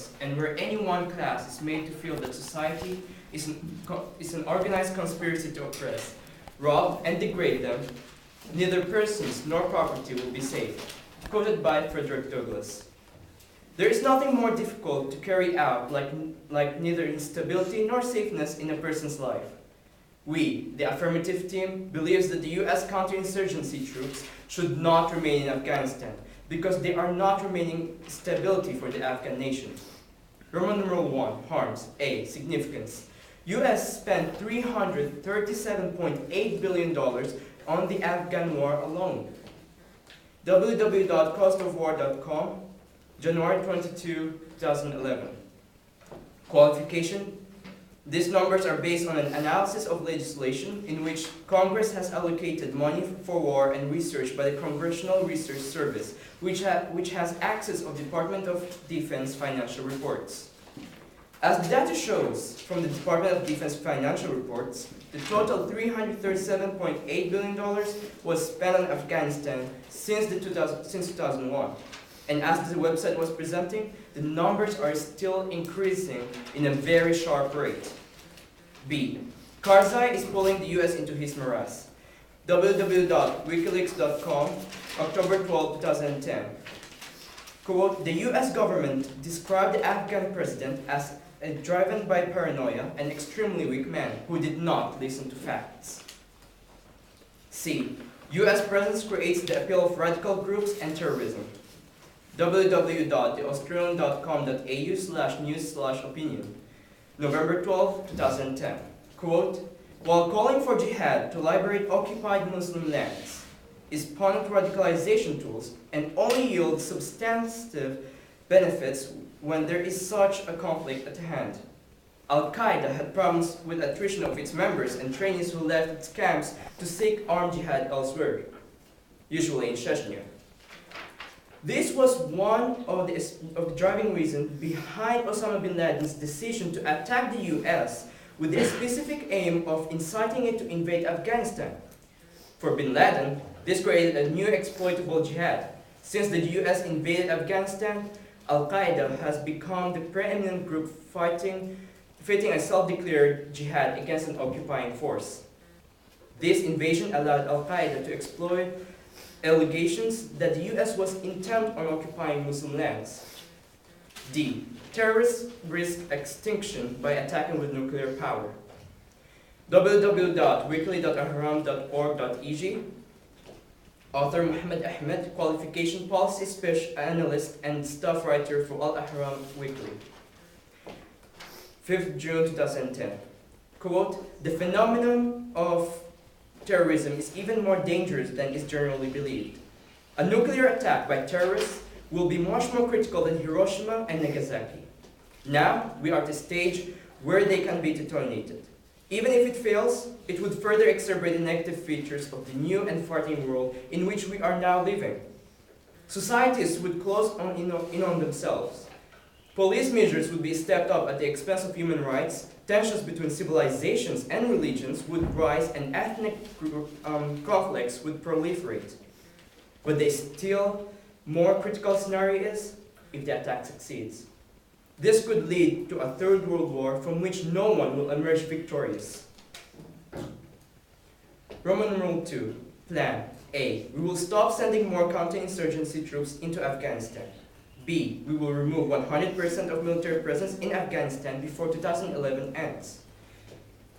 chaos and where any one class is made to feel that society is an organized conspiracy to oppress, rob, and degrade them, neither persons nor property will be safe. Quoted by Frederick Douglass. There is nothing more difficult to carry out like neither instability nor safeness in a person's life. We, the affirmative team, believes that the U.S. counterinsurgency troops should not remain in Afghanistan because they are not remaining stability for the Afghan nation. Roman numeral 1, harms. A, significance. U.S. spent $337.8 billion on the Afghan war alone. www.costofwar.com, January 22, 2011. Qualification. These numbers are based on an analysis of legislation in which Congress has allocated money for war and research by the Congressional Research Service, which has access of Department of Defense financial reports. As the data shows from the Department of Defense financial reports, the total $337.8 billion was spent on Afghanistan since 2001. And as the website was presenting, the numbers are still increasing in a very sharp rate. B. Karzai is pulling the US into his morass. www.wikileaks.com, October 12, 2010. Quote, the US government described the Afghan president as driven by paranoia, an extremely weak man who did not listen to facts. C. US presence creates the appeal of radical groups and terrorism. www.theaustralian.com.au/news/opinion, November 12, 2010. Quote, while calling for jihad to liberate occupied Muslim lands is pawn to radicalization tools and only yields substantive benefits when there is such a conflict at hand. Al-Qaeda had problems with attrition of its members and trainees who left its camps to seek armed jihad elsewhere, usually in Chechnya. This was one of the driving reasons behind Osama bin Laden's decision to attack the US with the specific aim of inciting it to invade Afghanistan. For bin Laden, this created a new exploitable jihad. Since the US invaded Afghanistan, Al-Qaeda has become the preeminent group fighting a self-declared jihad against an occupying force. This invasion allowed Al-Qaeda to exploit allegations that the US was intent on occupying Muslim lands. D. Terrorists risk extinction by attacking with nuclear power. www.weekly.ahram.org.eg. Author Muhammad Ahmed, qualification policy special analyst and staff writer for Al-Ahram Weekly. 5th June 2010. Quote, the phenomenon of terrorism is even more dangerous than is generally believed. A nuclear attack by terrorists will be much more critical than Hiroshima and Nagasaki. Now, we are at a stage where they can be detonated. Even if it fails, it would further exacerbate the negative features of the new and frightening world in which we are now living. Societies would close in on themselves. Police measures would be stepped up at the expense of human rights, tensions between civilizations and religions would rise, and ethnic conflicts would proliferate. But the still more critical scenario is if the attack succeeds. This could lead to a third world war from which no one will emerge victorious. Roman numeral 2, plan. A. We will stop sending more counterinsurgency troops into Afghanistan. B. We will remove 100% of military presence in Afghanistan before 2011 ends.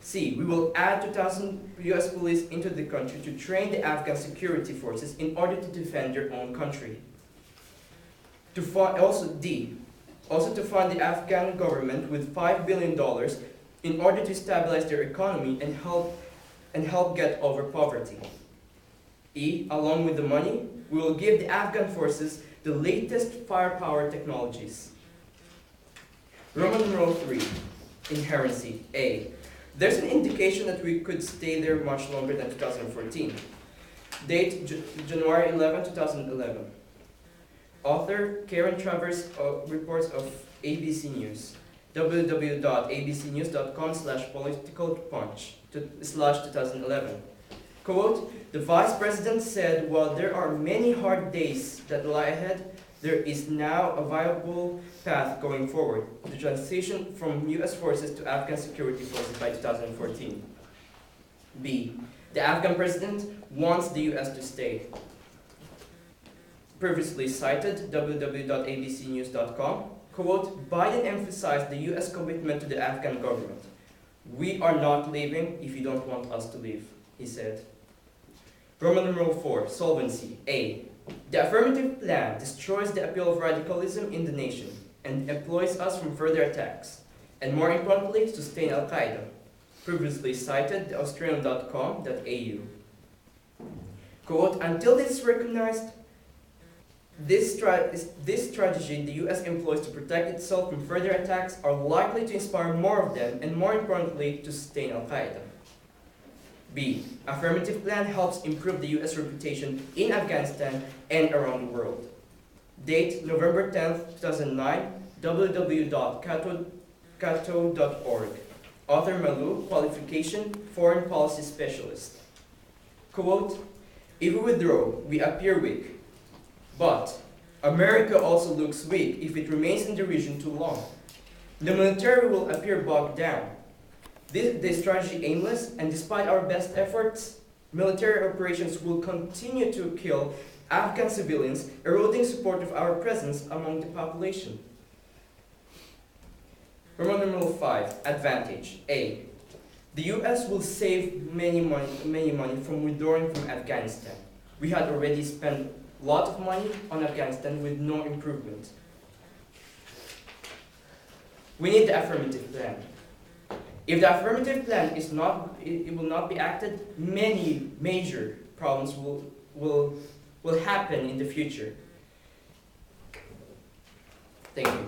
C. We will add 2,000 US police into the country to train the Afghan security forces in order to defend their own country. Also to fund the Afghan government with $5 billion in order to stabilize their economy and help get over poverty. E. Along with the money, we will give the Afghan forces the latest firepower technologies. Roman numeral 3, inherency. A. There's an indication that we could stay there much longer than 2014. Date, January 11, 2011. Author, Karen Travers, reports of ABC News. www.abcnews.com/politicalpunch/2011. Quote, the Vice President said, while there are many hard days that lie ahead, there is now a viable path going forward, the transition from U.S. forces to Afghan security forces by 2014. B. The Afghan president wants the U.S. to stay. Previously cited, www.abcnews.com, quote, Biden emphasized the U.S. commitment to the Afghan government. We are not leaving if you don't want us to leave, he said. Roman numeral 4, solvency. A. The affirmative plan destroys the appeal of radicalism in the nation and employs us from further attacks, and more importantly, sustain Al-Qaeda. Previously cited, the Australian.com.au. Quote, until this is recognized, this strategy the U.S. employs to protect itself from further attacks are likely to inspire more of them and more importantly, to sustain Al-Qaeda. B. Affirmative plan helps improve the U.S. reputation in Afghanistan and around the world. Date, November 10, 2009, www.cato.org. Author Malu, qualification, foreign policy specialist. Quote, if we withdraw, we appear weak. But America also looks weak if it remains in the region too long. The military will appear bogged down. This strategy aimless, and despite our best efforts, military operations will continue to kill Afghan civilians, eroding support of our presence among the population. Roman numeral 5, advantage. A. The U.S. will save many money from withdrawing from Afghanistan. We had already spent a lot of money on Afghanistan with no improvement. We need the affirmative plan. If the affirmative plan is not, it will not be acted, many major problems will happen in the future. Thank you.